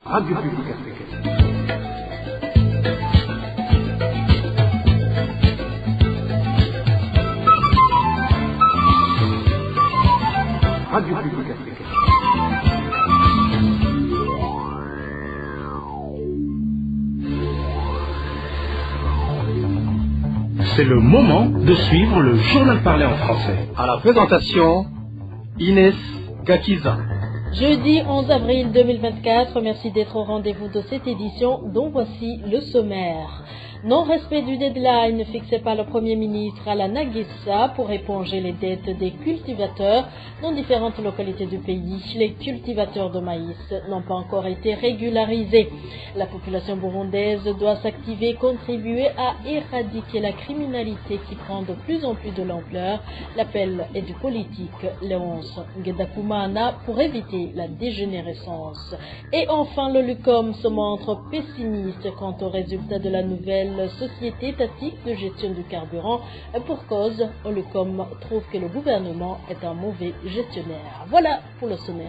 Radio Publique Africaine. Radio Publique Africaine. C'est le moment de suivre le journal parlé en français. À la présentation, Inès Gakiza. Jeudi 11 avril 2024, merci d'être au rendez-vous de cette édition dont voici le sommaire. Non-respect du deadline fixé par le Premier ministre à la Naguissa pour éponger les dettes des cultivateurs dans différentes localités du pays. Les cultivateurs de maïs n'ont pas encore été régularisés. La population burundaise doit s'activer et contribuer à éradiquer la criminalité qui prend de plus en plus de l'ampleur. L'appel est du politique Léonce Ngedakumana pour éviter la dégénérescence. Et enfin, le LUCOM se montre pessimiste quant aux résultats de la nouvelle société étatique de gestion du carburant. Pour cause, le LUCOM trouve que le gouvernement est un mauvais gestionnaire. Voilà pour le sommaire.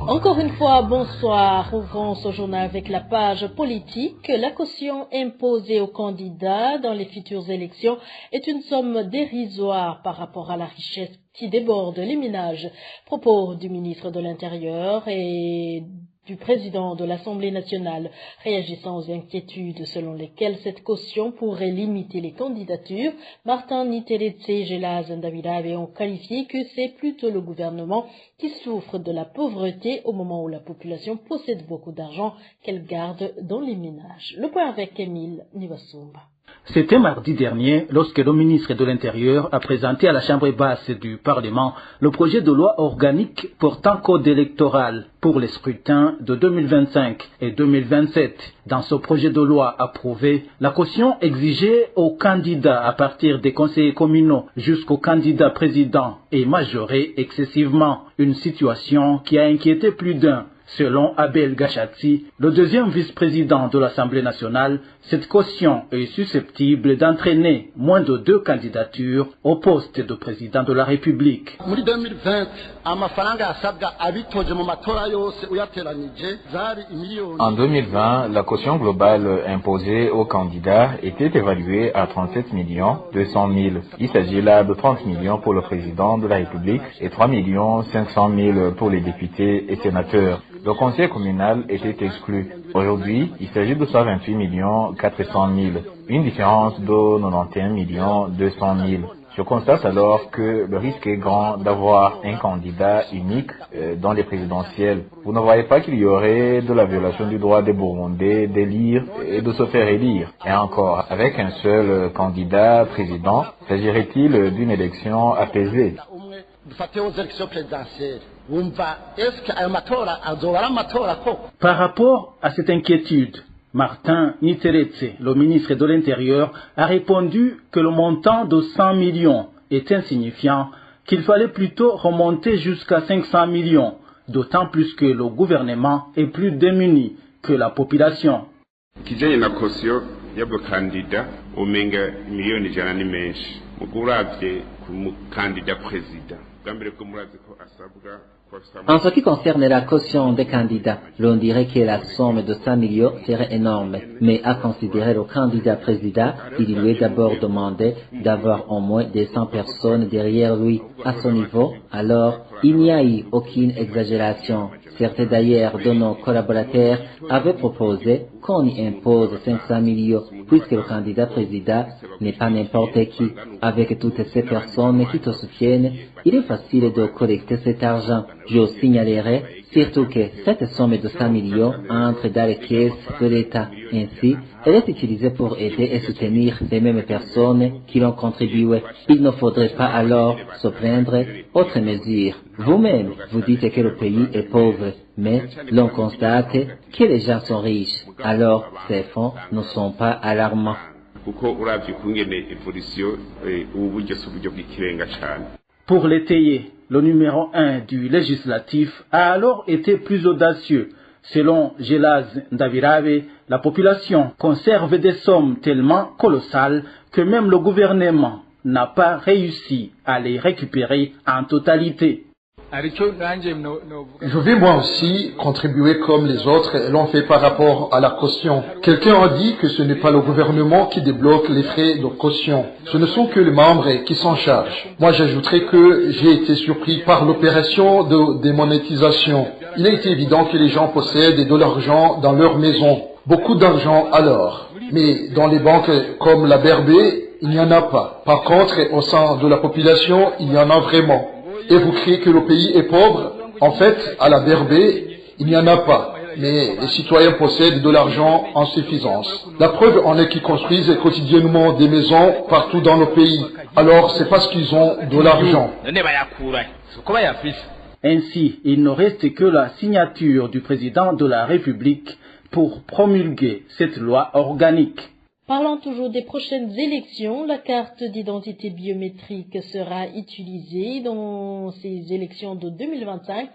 Encore une fois, bonsoir. Ouvrons ce journal avec la page politique. La caution imposée aux candidats dans les futures élections est une somme dérisoire par rapport à la richesse qui déborde les ménages. Propos du ministre de l'Intérieur et du président de l'Assemblée nationale réagissant aux inquiétudes selon lesquelles cette caution pourrait limiter les candidatures. Martin Niteretse et Gelaz Ndabirabe ont qualifié que c'est plutôt le gouvernement qui souffre de la pauvreté au moment où la population possède beaucoup d'argent qu'elle garde dans les ménages. Le point avec Émile Nivasumba. C'était mardi dernier lorsque le ministre de l'Intérieur a présenté à la Chambre basse du Parlement le projet de loi organique portant code électoral pour les scrutins de 2025 et 2027. Dans ce projet de loi approuvé, la caution exigée aux candidats à partir des conseillers communaux jusqu'aux candidats présidents est majorée excessivement, une situation qui a inquiété plus d'un. Selon Abel Gachati, le deuxième vice-président de l'Assemblée nationale, cette caution est susceptible d'entraîner moins de 2 candidatures au poste de président de la République. En 2020, la caution globale imposée aux candidats était évaluée à 37 200 000. Il s'agit là de 30 millions pour le président de la République et 3 500 000 pour les députés et sénateurs. Le conseil communal était exclu. Aujourd'hui, il s'agit de 128 400 000, une différence de 91 200 000. Je constate alors que le risque est grand d'avoir un candidat unique dans les présidentielles. Vous ne voyez pas qu'il y aurait de la violation du droit des Burundais d'élire et de se faire élire. Et encore, avec un seul candidat président, s'agirait-il d'une élection apaisée? Par rapport à cette inquiétude, Martin Niteretse, le ministre de l'Intérieur, a répondu que le montant de 100 millions est insignifiant, qu'il fallait plutôt remonter jusqu'à 500 millions, d'autant plus que le gouvernement est plus démuni que la population. Kijanye na kosiyo y'abakandida umenga miliyoni ijana ni menshi muguravye ku mukandida president gambere ko murazi ko asabwa. En ce qui concerne la caution des candidats, l'on dirait que la somme de 100 millions serait énorme. Mais à considérer le candidat président, il lui est d'abord demandé d'avoir au moins 200 personnes derrière lui. À ce niveau, alors, il n'y a eu aucune exagération. Certains d'ailleurs de nos collaborateurs avaient proposé qu'on y impose 500 millions, puisque le candidat président n'est pas n'importe qui. Avec toutes ces personnes qui te soutiennent, il est facile de collecter cet argent. Je signalerai surtout que cette somme de 100 millions entre dans les caisses de l'État. Ainsi, elle est utilisée pour aider et soutenir les mêmes personnes qui l'ont contribué. Il ne faudrait pas alors se plaindre. Autre mesure. Vous-même, vous dites que le pays est pauvre, mais l'on constate que les gens sont riches. Alors, ces fonds ne sont pas alarmants. Pour l'étayer, le numéro 1 du législatif a alors été plus audacieux. Selon Gelaz Ndabirabe, la population conserve des sommes tellement colossales que même le gouvernement n'a pas réussi à les récupérer en totalité. Je vais moi aussi contribuer comme les autres l'ont fait par rapport à la caution. Quelqu'un a dit que ce n'est pas le gouvernement qui débloque les frais de caution. Ce ne sont que les membres qui s'en chargent. Moi, j'ajouterai que j'ai été surpris par l'opération de démonétisation. Il a été évident que les gens possèdent de l'argent dans leur maison. Beaucoup d'argent alors. Mais dans les banques comme la BRB, il n'y en a pas. Par contre, au sein de la population, il y en a vraiment. Et vous criez que le pays est pauvre. En fait, à la BRB, il n'y en a pas. Mais les citoyens possèdent de l'argent en suffisance. La preuve en est qu'ils construisent quotidiennement des maisons partout dans le pays. Alors, c'est parce qu'ils ont de l'argent. Ainsi, il ne reste que la signature du président de la République pour promulguer cette loi organique. Parlant toujours des prochaines élections, la carte d'identité biométrique sera utilisée dans ces élections de 2025,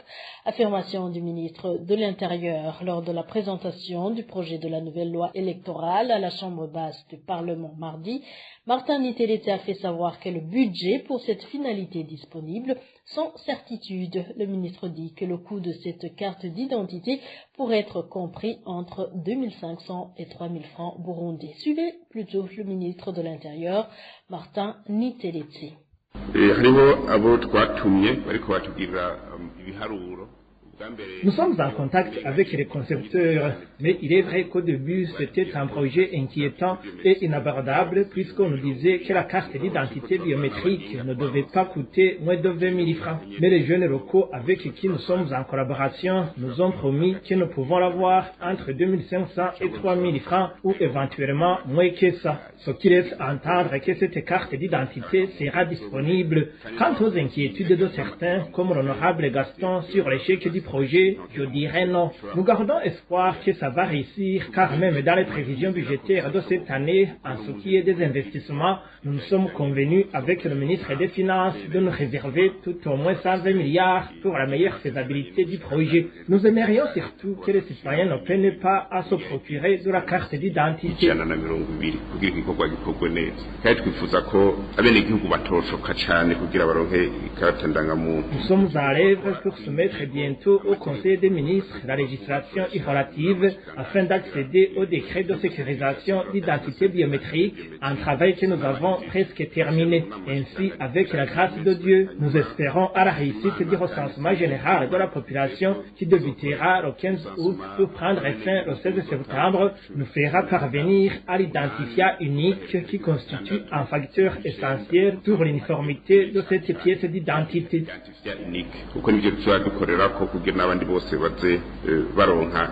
affirmation du ministre de l'Intérieur lors de la présentation du projet de la nouvelle loi électorale à la Chambre basse du Parlement mardi. Martin Nitelete a fait savoir que le budget pour cette finalité est disponible. Sans certitude, le ministre dit que le coût de cette carte d'identité pourrait être compris entre 2500 et 3000 francs burundais. Suivez plutôt le ministre de l'Intérieur, Martin Nitelete. Nous sommes en contact avec les concepteurs, mais il est vrai qu'au début, c'était un projet inquiétant et inabordable puisqu'on nous disait que la carte d'identité biométrique ne devait pas coûter moins de 20 000 francs. Mais les jeunes locaux avec qui nous sommes en collaboration nous ont promis que nous pouvons l'avoir entre 2 500 et 3 000 francs ou éventuellement moins que ça. Ce qui laisse entendre que cette carte d'identité sera disponible. Quant aux inquiétudes de certains, comme l'honorable Gaston sur l'échec du projet, je dirais non. Nous gardons espoir que ça va réussir, car même dans les prévisions budgétaires de cette année, en ce qui est des investissements, nous nous sommes convenus avec le ministre des Finances de nous réserver tout au moins 120 milliards pour la meilleure faisabilité du projet. Nous aimerions surtout que les citoyens ne peinent pas à se procurer de la carte d'identité. Nous sommes à l'œuvre pour soumettre bientôt au Conseil des ministres la législation relative afin d'accéder au décret de sécurisation d'identité biométrique, un travail que nous avons presque terminé. Ainsi, avec la grâce de Dieu, nous espérons à la réussite du recensement général de la population qui débutera le 15 août pour prendre fin le 16 septembre, nous fera parvenir à l'identifiant unique qui constitue un facteur essentiel pour l'uniformité de cette pièce d'identité. n'abandi bose baze baronka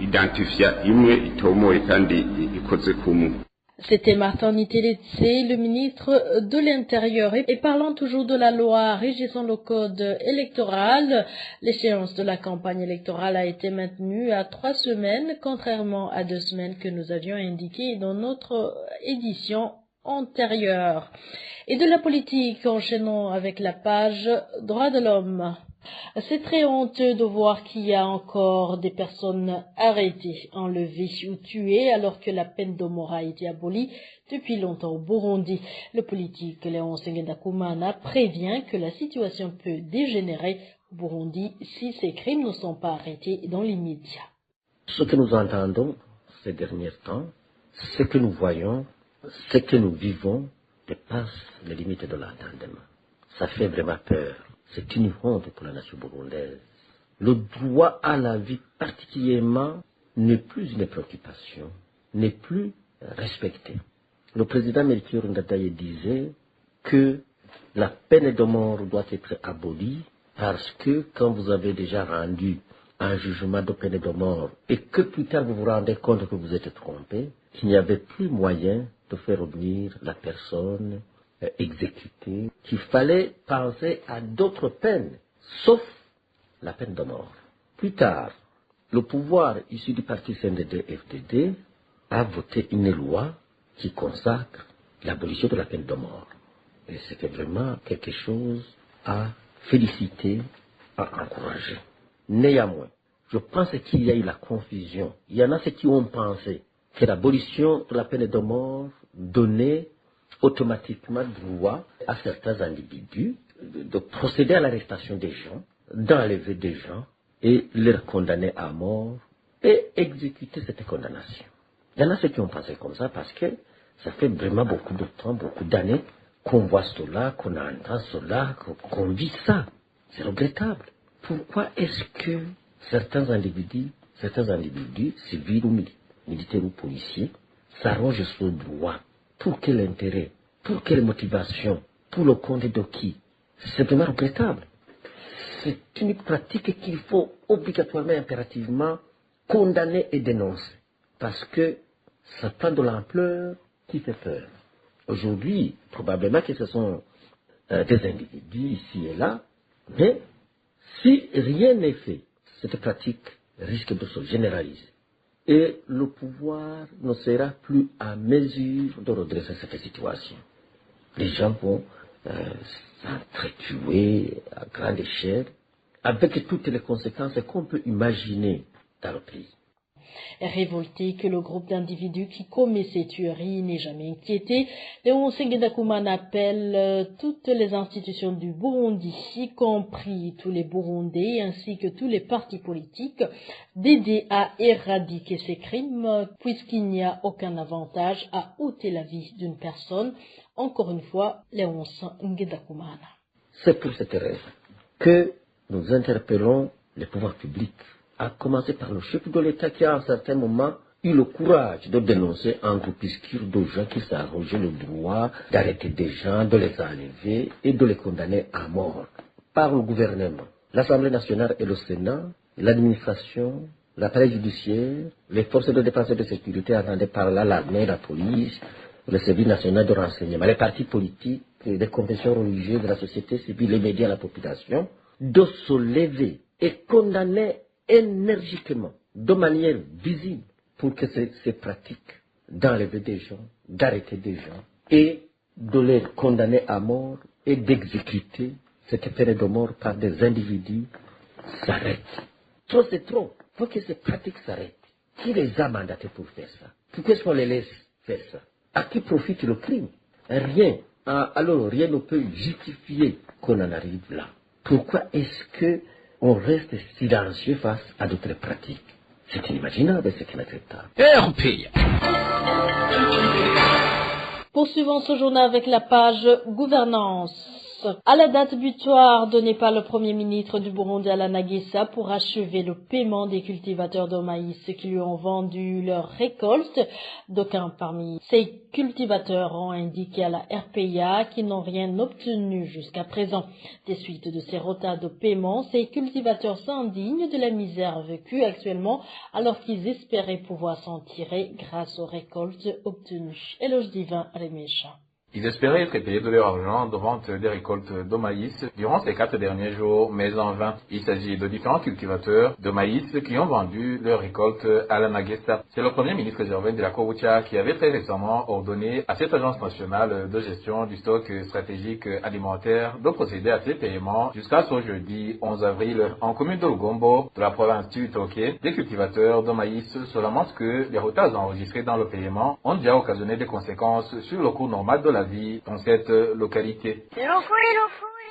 identifia imwe itomoye kandi ikoze kumwe. C'était Martin Nitelete, le ministre de l'Intérieur. Et parlant toujours de la loi régissant le code électoral, l'échéance de la campagne électorale a été maintenue à 3 semaines, contrairement à 2 semaines que nous avions indiquées dans notre édition antérieure. Et de la politique, enchaînons avec la page Droits de l'homme. C'est très honteux de voir qu'il y a encore des personnes arrêtées, enlevées ou tuées alors que la peine de mort a été abolie depuis longtemps au Burundi. Le politique Léon Sengendakumana prévient que la situation peut dégénérer au Burundi si ces crimes ne sont pas arrêtés dans l'immédiat. Ce que nous entendons ces derniers temps, ce que nous voyons, ce que nous vivons dépasse les limites de l'entendement. Ça fait vraiment peur. C'est une honte pour la nation burundaise. Le droit à la vie particulièrement n'est plus une préoccupation, n'est plus respecté. Le président Melchior Ndadaye disait que la peine de mort doit être abolie parce que quand vous avez déjà rendu un jugement de peine de mort et que plus tard vous vous rendez compte que vous êtes trompé, qu'il n'y avait plus moyen de faire revenir la personne exécutée, qu'il fallait penser à d'autres peines, sauf la peine de mort. Plus tard, le pouvoir issu du parti CNDD-FDD a voté une loi qui consacre l'abolition de la peine de mort. Et c'était vraiment quelque chose à féliciter, à encourager. Néanmoins, je pense qu'il y a eu la confusion. Il y en a ceux qui ont pensé que l'abolition de la peine de mort donnait automatiquement droit à certains individus de procéder à l'arrestation des gens, d'enlever des gens et les condamner à mort et exécuter cette condamnation. Il y en a ceux qui ont pensé comme ça parce que ça fait vraiment beaucoup de temps, beaucoup d'années qu'on voit cela, qu'on entend cela, qu'on vit ça. C'est regrettable. Pourquoi est-ce que certains individus, civils ou militaires ou policiers, s'arrogent ce droit? Pour quel intérêt? Pour quelle motivation? Pour le compte de qui? C'est vraiment regrettable. C'est une pratique qu'il faut obligatoirement, impérativement condamner et dénoncer. Parce que ça prend de l'ampleur qui fait peur. Aujourd'hui, probablement que ce sont des individus ici et là, mais si rien n'est fait, cette pratique risque de se généraliser. Et le pouvoir ne sera plus à mesure de redresser cette situation. Les gens vont s'entretuer à grande échelle, avec toutes les conséquences qu'on peut imaginer dans le pays. Révolté que le groupe d'individus qui commet ces tueries n'est jamais inquiété, Léon Sengedakoumane appelle toutes les institutions du Burundi, y compris tous les Burundais ainsi que tous les partis politiques, d'aider à éradiquer ces crimes, puisqu'il n'y a aucun avantage à ôter la vie d'une personne. Encore une fois, Léon Sengedakoumane. C'est pour cette raison que nous interpellons les pouvoirs publics, à commencer par le chef de l'État qui, à un certain moment, eu le courage de dénoncer un groupuscule de gens qui s'arrogeaient le droit d'arrêter des gens, de les enlever et de les condamner à mort par le gouvernement. L'Assemblée nationale et le Sénat, l'administration, l'appareil judiciaire, les forces de défense et de sécurité, entendez par là l'armée, la police, le service national de renseignement, les partis politiques, les confessions religieuses de la société civile, les médias, la population, de se lever et condamner énergiquement, de manière visible, pour que ces pratiques d'enlever des gens, d'arrêter des gens, et de les condamner à mort et d'exécuter cette peine de mort par des individus s'arrêtent. Trop c'est trop. Il faut que ces pratiques s'arrêtent. Qui les a mandatés pour faire ça? Pourquoi est-ce qu'on les laisse faire ça? À qui profite le crime? Rien. Alors rien ne peut justifier qu'on en arrive là. Pourquoi est-ce que on reste silencieux face à d'autres pratiques? C'est inimaginable, c'est inacceptable. Poursuivons ce journal avec la page gouvernance. À la date butoir donnée par le Premier ministre du Burundi Alain Guessa pour achever le paiement des cultivateurs de maïs qui lui ont vendu leur récolte, d'aucuns parmi ces cultivateurs ont indiqué à la RPA qu'ils n'ont rien obtenu jusqu'à présent. Des suites de ces retards de paiement, ces cultivateurs s'indignent de la misère vécue actuellement alors qu'ils espéraient pouvoir s'en tirer grâce aux récoltes obtenues. Éloge Divin Rémécha. Ils espéraient être payés de leur argent de vente des récoltes de maïs durant ces 4 derniers jours, mais en vain. Il s'agit de différents cultivateurs de maïs qui ont vendu leurs récoltes à la Nagesta. C'est le Premier ministre Gervais de la Kouroutia qui avait très récemment ordonné à cette agence nationale de gestion du stock stratégique alimentaire de procéder à ces paiements jusqu'à ce jeudi 11 avril. En commune de Lugombo, de la province du Toké, des cultivateurs de maïs se lamentent que les retards enregistrés dans le paiement ont déjà occasionné des conséquences sur le cours normal de la vie dans cette localité.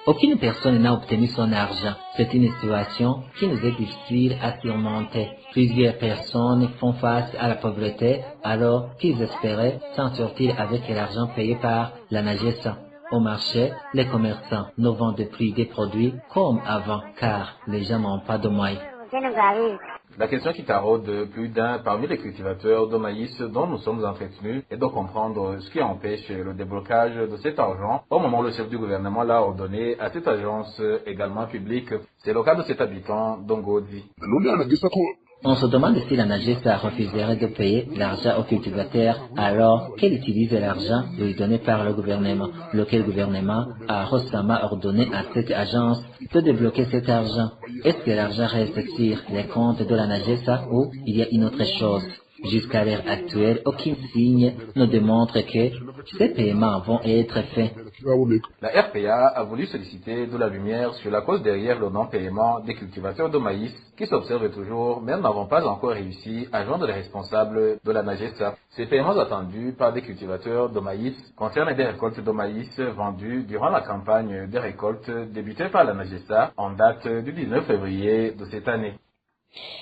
Aucune personne n'a obtenu son argent. C'est une situation qui nous est difficile à surmonter. Plusieurs personnes font face à la pauvreté alors qu'ils espéraient s'en sortir avec l'argent payé par la Nagessa. Au marché, les commerçants ne vendent plus des produits comme avant car les gens n'ont pas de moyens. La question qui taraude plus d'un parmi les cultivateurs de maïs dont nous sommes entretenus est de comprendre ce qui empêche le déblocage de cet argent au moment où le chef du gouvernement l'a ordonné à cette agence également publique. C'est le cas de cet habitant d'Ongodi. On se demande si la Nagessa refuserait de payer l'argent aux cultivateurs alors qu'elle utilise l'argent lui donné par le gouvernement, lequel gouvernement a récemment ordonné à cette agence de débloquer cet argent. Est-ce que l'argent reste sur les comptes de la Nagessa ou il y a une autre chose? Jusqu'à l'heure actuelle, aucun signe ne démontre que ces paiements vont être faits. La RPA a voulu solliciter de la lumière sur la cause derrière le non-paiement des cultivateurs de maïs qui s'observent toujours, mais n'avons pas encore réussi à joindre les responsables de la NAGESA. Ces paiements attendus par des cultivateurs de maïs concernent des récoltes de maïs vendues durant la campagne des récoltes débutée par la NAGESA en date du 19 février de cette année.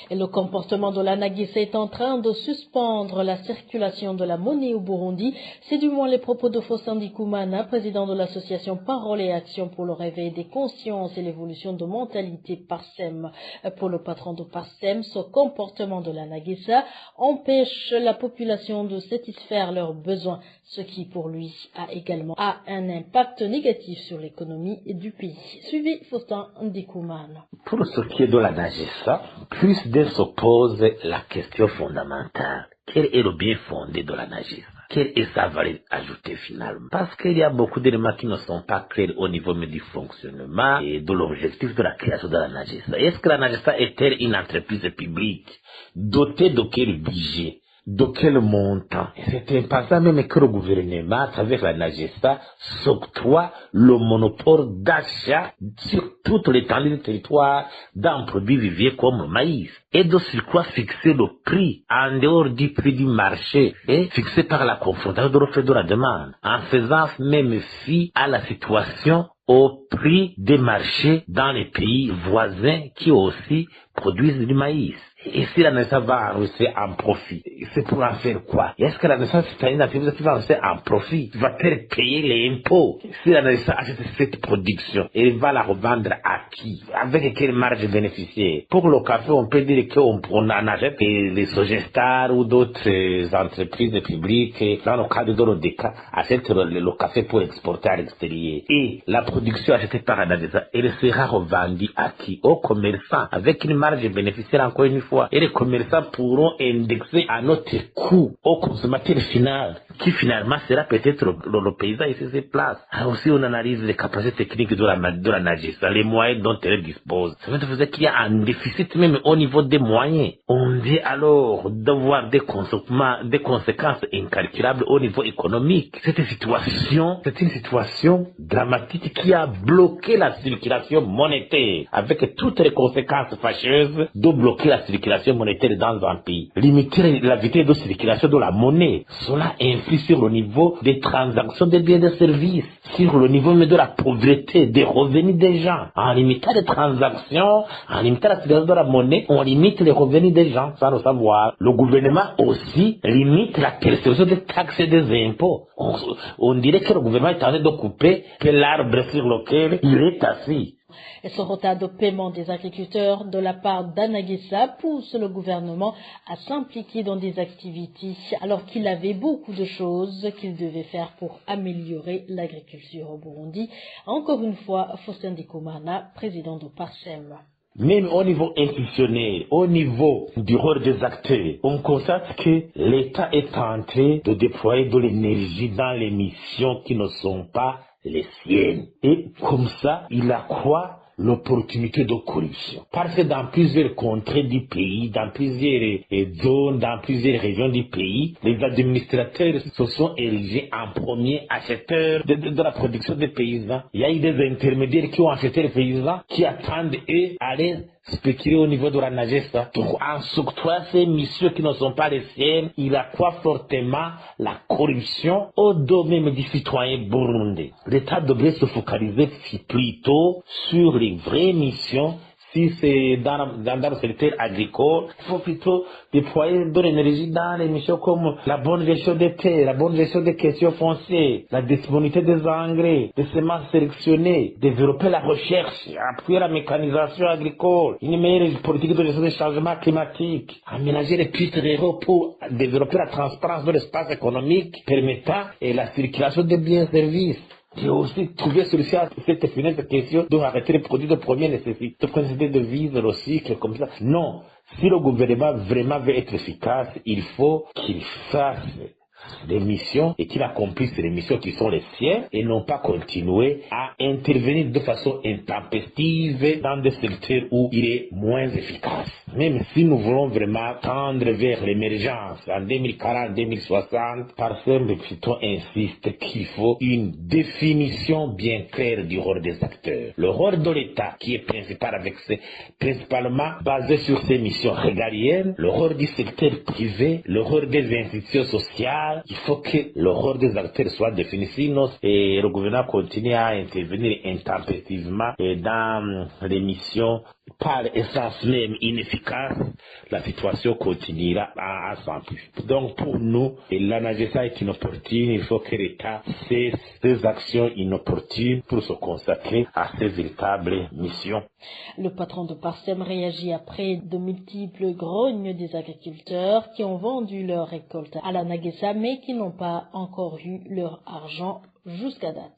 Et le comportement de la NAGESA est en train de suspendre la circulation de la monnaie au Burundi. C'est du moins les propos de Faustin Ndikumana, président de l'association Parole et Action pour le réveil des consciences et l'évolution de mentalité PARSEM. Pour le patron de PARSEM, ce comportement de la NAGESA empêche la population de satisfaire leurs besoins, ce qui pour lui a également un impact négatif sur l'économie du pays. Suivi Faustin Ndikumana. Pour ce qui est de la NAGESA, plus d'un se pose la question fondamentale. Quel est le bien fondé de la NAGESA? Quelle est sa valeur ajoutée finalement? Parce qu'il y a beaucoup d'éléments qui ne sont pas clairs au niveau du fonctionnement et de l'objectif de la création de la NAGESA. Est-ce que la NAGESA est-elle une entreprise publique dotée de quel budget? De quel montant? C'est important même que le gouvernement, à travers la NAGESA, s'octroie le monopole d'achat sur toute l'étendue du territoire d'un produit vivier comme le maïs. Et de surcroît fixer le prix en dehors du prix du marché et fixé par la confrontation de l'offre et de la demande, en faisant même fi à la situation au prix des marchés dans les pays voisins qui aussi produisent du maïs. Et si la NAGESA va enregistrer en profit, c'est pour en faire quoi? Est-ce que la NAGESA, c'est une entreprise qui va enregistrer en profit? Va-t-elle payer les impôts? Si la NAGESA achète cette production, elle va la revendre à qui? Avec quelle marge bénéficiaire? Pour le café, on peut dire qu'on en achète les Sogestar ou d'autres entreprises publiques, dans le cadre de l'ODECA, achètent le café pour exporter à l'extérieur. Et la production achetée par la NAGESA, elle sera revendue à qui? Aux commerçants, avec une marge bénéficiaire encore une fois. Et les commerçants pourront indexer à notre coût au consommateur final, qui finalement sera peut-être le paysan ici sur place. Alors aussi on analyse les capacités techniques de la NAGESA, les moyens dont elle dispose. Ça veut dire qu'il y a un déficit même au niveau des moyens. On dit alors d'avoir des conséquences incalculables au niveau économique. Cette situation, c'est une situation dramatique qui a bloqué la circulation monétaire, avec toutes les conséquences fâcheuses de bloquer la circulation monétaire dans un pays. Limiter la vitesse de circulation de la monnaie, cela influe sur le niveau des transactions des biens et des services, sur le niveau de la pauvreté, des revenus des gens. En limitant les transactions, en limitant la circulation de la monnaie, on limite les revenus des gens sans le savoir. Le gouvernement aussi limite la perception des taxes et des impôts. On dirait que le gouvernement est en train de couper l'arbre sur lequel il est assis. Et ce retard de paiement des agriculteurs de la part d'NAGESA pousse le gouvernement à s'impliquer dans des activités alors qu'il avait beaucoup de choses qu'il devait faire pour améliorer l'agriculture au Burundi. Encore une fois, Faustin Ndikumana, président de PARSEM. Même au niveau institutionnel, au niveau du rôle des acteurs, on constate que l'État est en train de déployer de l'énergie dans les missions qui ne sont pas les siennes. Et comme ça, il accroît l'opportunité de corruption. Parce que dans plusieurs contrées du pays, dans plusieurs zones, dans plusieurs régions du pays, les administrateurs se sont érigés en premiers acheteurs de la production des paysans. Il y a eu des intermédiaires qui ont acheté les paysans, qui attendent eux aller spéculer au niveau de la NAGESA. Donc, en s'octroyant ces missions qui ne sont pas les siennes, il accroît fortement la corruption au domaine du citoyen burundais. L'État devrait se focaliser plutôt sur les vraies missions. Si c'est dans le secteur agricole, il faut plutôt déployer de l'énergie dans les missions comme la bonne gestion des terres, la bonne gestion des questions foncières, la disponibilité des engrais, des semences sélectionnées, développer la recherche, appuyer la mécanisation agricole, une meilleure politique de gestion des changements climatiques, aménager les pistes ruraux pour développer la transparence de l'espace économique permettant la circulation des biens et services. Et aussi trouver solution à cette funeste question d'arrêter les produits de première nécessité, de vivre le cycle comme ça. Non, si le gouvernement vraiment veut être efficace, il faut qu'il fasse des missions et qu'il accomplisse les missions qui sont les siennes et non pas continuer à intervenir de façon intempestive dans des secteurs où il est moins efficace. Même si nous voulons vraiment tendre vers l'émergence en 2040-2060, Parsem Bepito insiste qu'il faut une définition bien claire du rôle des acteurs. Le rôle de l'État qui est principalement basé sur ses missions régaliennes, le rôle du secteur privé, le rôle des institutions sociales. Il faut que le rôle des acteurs soit défini, sinon et le gouvernement continue à intervenir intempestivement dans les missions par essence même inefficaces, la situation continuera à s'amplifier. Donc pour nous, l'ANAGESA est inopportune, il faut que l'État cesse des actions inopportunes pour se consacrer à ses véritables missions. Le patron de Parsem réagit après de multiples grognes des agriculteurs qui ont vendu leur récolte à l'ANAGESA mais qui n'ont pas encore eu leur argent jusqu'à date.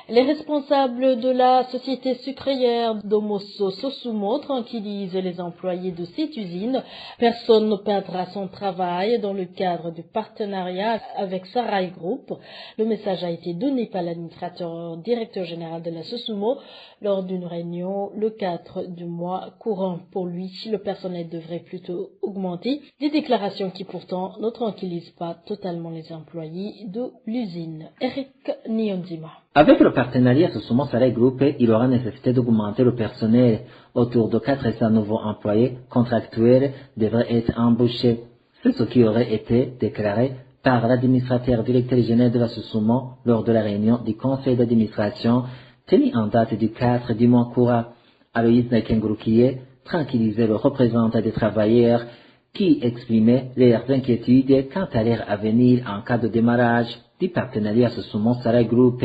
Les responsables de la société sucrière d'Omoso Sosumo tranquillisent les employés de cette usine. Personne ne perdra son travail dans le cadre du partenariat avec Sarai Group. Le message a été donné par l'administrateur directeur général de la Sosumo lors d'une réunion le 4 du mois courant. Pour lui, le personnel devrait plutôt augmenter. Des déclarations qui pourtant ne tranquillisent pas totalement les employés de l'usine. Eric Nyonzima. Avec le partenariat Sosumo Sarai Group, il aura nécessité d'augmenter le personnel. Autour de 400 nouveaux employés contractuels devraient être embauchés. C'est ce qui aurait été déclaré par l'administrateur directeur général de la Sosumo lors de la réunion du conseil d'administration tenue en date du 4 du mois courant. Aloïs Nakengurukiye tranquillisait le représentant des travailleurs qui exprimait leurs inquiétudes quant à leur avenir en cas de démarrage du partenariat Sosumo Sarai Group.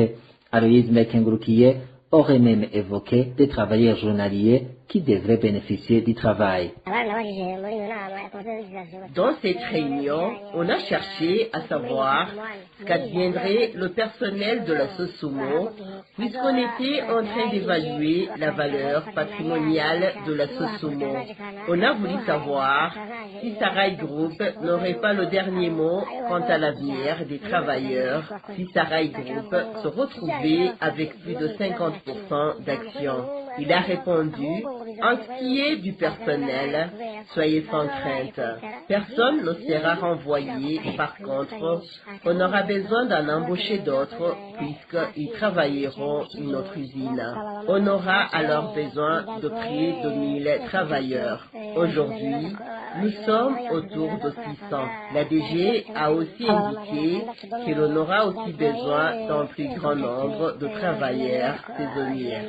Aloïs Nakengurukiye aurait même évoqué des travailleurs journaliers qui devraient bénéficier du travail. Dans cette réunion, on a cherché à savoir qu'adviendrait le personnel de la Sosumo, puisqu'on était en train d'évaluer la valeur patrimoniale de la Sosumo. On a voulu savoir si Sarai Group n'aurait pas le dernier mot quant à l'avenir des travailleurs, si Sarai Group se retrouvait avec plus de 50% d'actions. Il a répondu, en ce qui est du personnel, soyez sans crainte. Personne ne sera renvoyé. Par contre, on aura besoin d'en embaucher d'autres puisqu'ils travailleront une autre usine. On aura alors besoin de près de 1000 travailleurs. Aujourd'hui, nous sommes autour de 600. La DG a aussi indiqué que l'on aura aussi besoin d'un plus grand nombre de travailleurs saisonniers.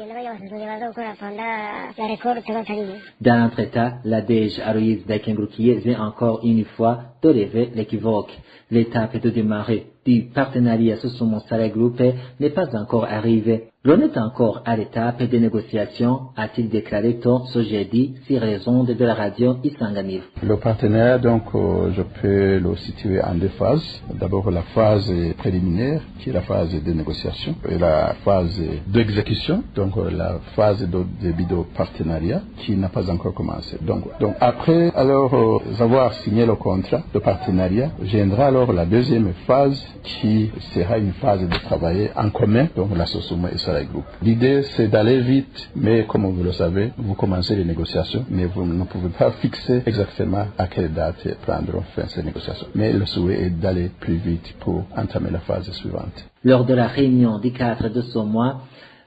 Dans l'entretien, la DG Aloïs Nakengurukiye vient encore une fois de lever l'équivoque. L'étape de démarrer du partenariat Sosumo Sarai Group n'est pas encore arrivée. L'on est encore à l'étape des négociations, a-t-il déclaré tôt ce jeudi sur les ondes de la radio Isanganiro. Le partenariat, donc, je peux le situer en deux phases. D'abord, la phase préliminaire, qui est la phase de négociation, et la phase d'exécution, donc la phase de début de partenariat, qui n'a pas encore commencé. Donc après, alors, avoir signé le contrat de partenariat, viendra alors la deuxième phase, qui sera une phase de travailler en commun, donc la Sosumo et Sarai Group. L'idée, c'est d'aller vite, mais comme vous le savez, vous commencez les négociations, mais vous ne pouvez pas fixer exactement à quelle date prendront fin ces négociations. Mais le souhait est d'aller plus vite pour entamer la phase suivante. Lors de la réunion du 4 de ce mois,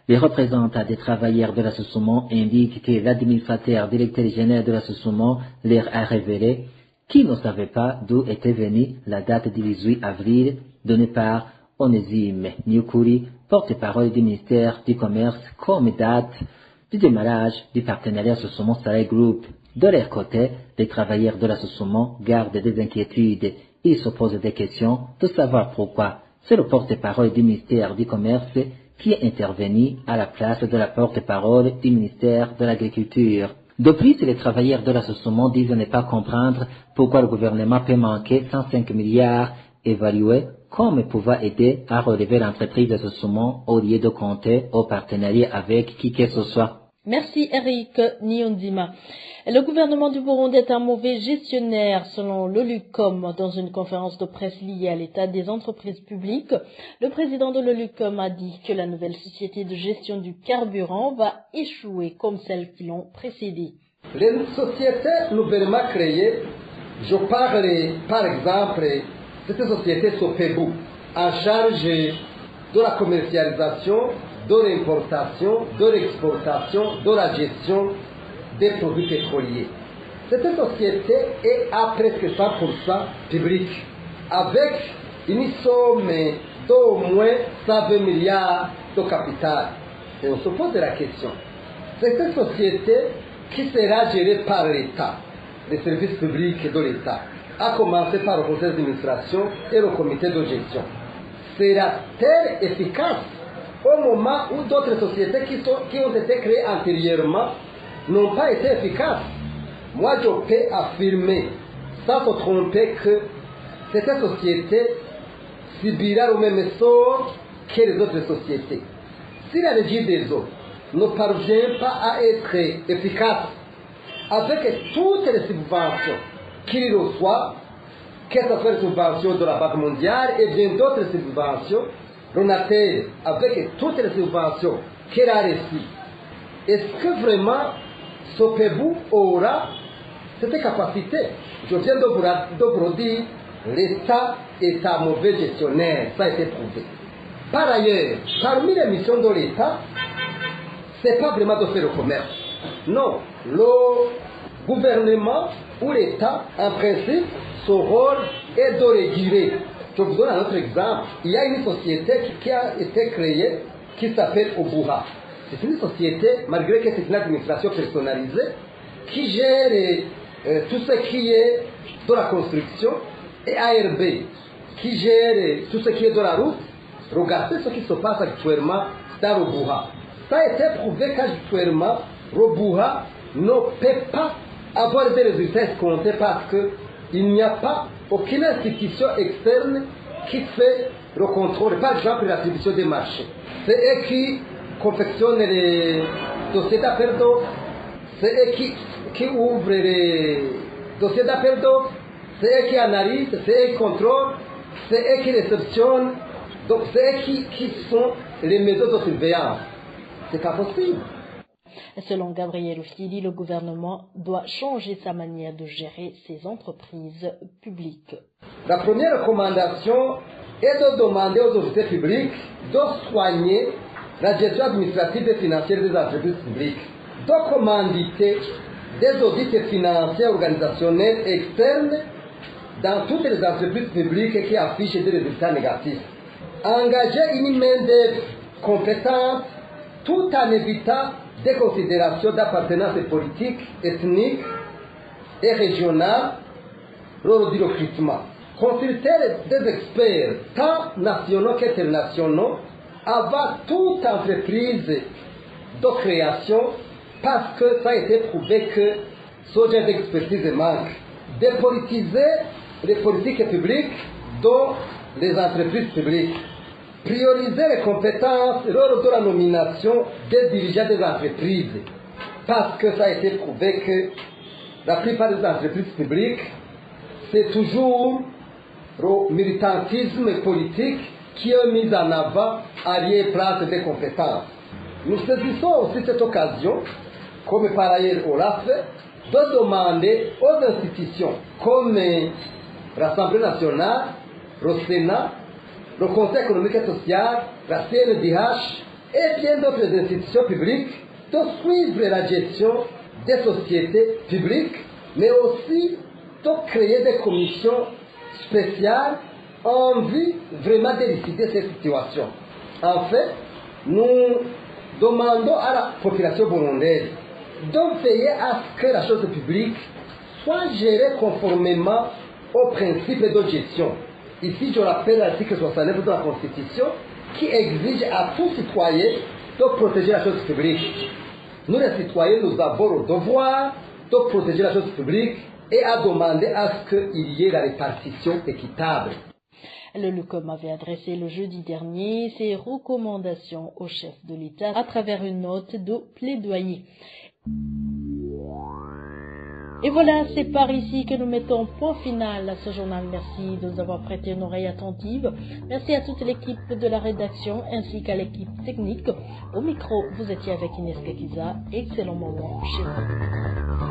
les représentants des travailleurs de la Sosumo indiquent que l'administrateur directeur général de la Sosumo leur a révélé qu'ils ne savaient pas d'où était venue la date du 18 avril donnée par Onésime Nyukuri, porte-parole du ministère du Commerce, comme date du démarrage du partenariat Sosumo Sarai Group. De leur côté, les travailleurs de la Sosumo gardent des inquiétudes. Ils se posent des questions de savoir pourquoi. C'est le porte-parole du ministère du Commerce qui est intervenu à la place de la porte-parole du ministère de l'Agriculture. De plus, les travailleurs de la Sosumo disent ne pas comprendre pourquoi le gouvernement peut manquer 105 milliards évalués comme pouvant aider à relever l'entreprise de Sosumo au lieu de compter au partenariat avec qui que ce soit. Merci Eric Niondima. Le gouvernement du Burundi est un mauvais gestionnaire selon l'OLUCOM. Dans une conférence de presse liée à l'état des entreprises publiques, le président de l'OLUCOM a dit que la nouvelle société de gestion du carburant va échouer comme celles qui l'ont précédée. Les sociétés nouvellement créées, je parle par exemple de cette société Sopebu en charge de la commercialisation, de l'importation, de l'exportation, de la gestion des produits pétroliers. Cette société est à presque 100% publique, avec une somme d'au moins 120 milliards de capital. Et on se pose la question, cette société qui sera gérée par l'État, les services publics de l'État, à commencer par le conseil d'administration et le comité de gestion, sera-t-elle efficace au moment où d'autres sociétés qui ont été créées antérieurement n'ont pas été efficaces? Moi, je peux affirmer, sans se tromper, que cette société subira le même sort que les autres sociétés. Si la régie des eaux ne parvient pas à être efficace avec toutes les subventions qu'il reçoit, que ce soit les subventions de la Banque mondiale et bien d'autres subventions, Ronatel, avec toutes les subventions qu'elle a reçues, est-ce que vraiment Sopebu aura cette capacité? Je viens de vous dire, l'État est un mauvais gestionnaire, ça a été prouvé. Par ailleurs, parmi les missions de l'État, ce n'est pas vraiment de faire le commerce. Non, le gouvernement ou l'État, en principe, son rôle est de réguler. Je vous donne un autre exemple. Il y a une société qui a été créée qui s'appelle Obuha. C'est une société, malgré que c'est une administration personnalisée, qui gère tout ce qui est de la construction, et ARB, qui gère tout ce qui est de la route. Regardez ce qui se passe actuellement dans Obuha. Ça a été prouvé qu'actuellement, Obuha ne peut pas avoir des résultats escomptés parce qu'il n'y a pas aucune institution externe qui fait le contrôle. Par exemple, l'attribution des marchés. C'est eux qui confectionnent les dossiers d'appel d'offres, c'est eux qui ouvrent les dossiers d'appel d'offres, c'est eux qui analysent, c'est eux qui contrôlent, c'est eux qui réceptionnent. Donc c'est eux qui sont les méthodes de surveillance. C'est pas possible. Selon Gabriel Oufili, le gouvernement doit changer sa manière de gérer ses entreprises publiques. La première recommandation est de demander aux autorités publiques de soigner la gestion administrative et financière des entreprises publiques, de commanditer des audits financiers organisationnels externes dans toutes les entreprises publiques qui affichent des résultats négatifs. Engager une main-d'œuvre compétente tout en évitant des considérations d'appartenance politique, ethnique et régionale lors du recrutement. Consulter des experts, tant nationaux qu'internationaux, avant toute entreprise de création, parce que ça a été prouvé que ce genre d'expertise manque. Dépolitiser les politiques publiques dans les entreprises publiques. Prioriser les compétences lors de la nomination des dirigeants des entreprises, parce que ça a été prouvé que la plupart des entreprises publiques, c'est toujours le militantisme politique qui est mis en avant à lieu-place des compétences. Nous saisissons aussi cette occasion, comme par ailleurs on l'a fait, de demander aux institutions comme l'Assemblée nationale, le Sénat, le Conseil économique et social, la CNDH et bien d'autres institutions publiques de suivre la gestion des sociétés publiques, mais aussi de créer des commissions spéciales en vue vraiment d'élucider ces situations. En fait, nous demandons à la population burundaise de veiller à ce que la chose publique soit gérée conformément aux principes de gestion. Ici, je rappelle l'article 69 de la Constitution qui exige à tout citoyen de protéger la chose publique. Nous, les citoyens, nous avons le devoir de protéger la chose publique et à demander à ce qu'il y ait la répartition équitable. Le LUCOM avait adressé le jeudi dernier ses recommandations au chef de l'État à travers une note de plaidoyer. Et voilà, c'est par ici que nous mettons point final à ce journal. Merci de nous avoir prêté une oreille attentive. Merci à toute l'équipe de la rédaction ainsi qu'à l'équipe technique. Au micro, vous étiez avec Inès Kakiza. Excellent moment chez vous.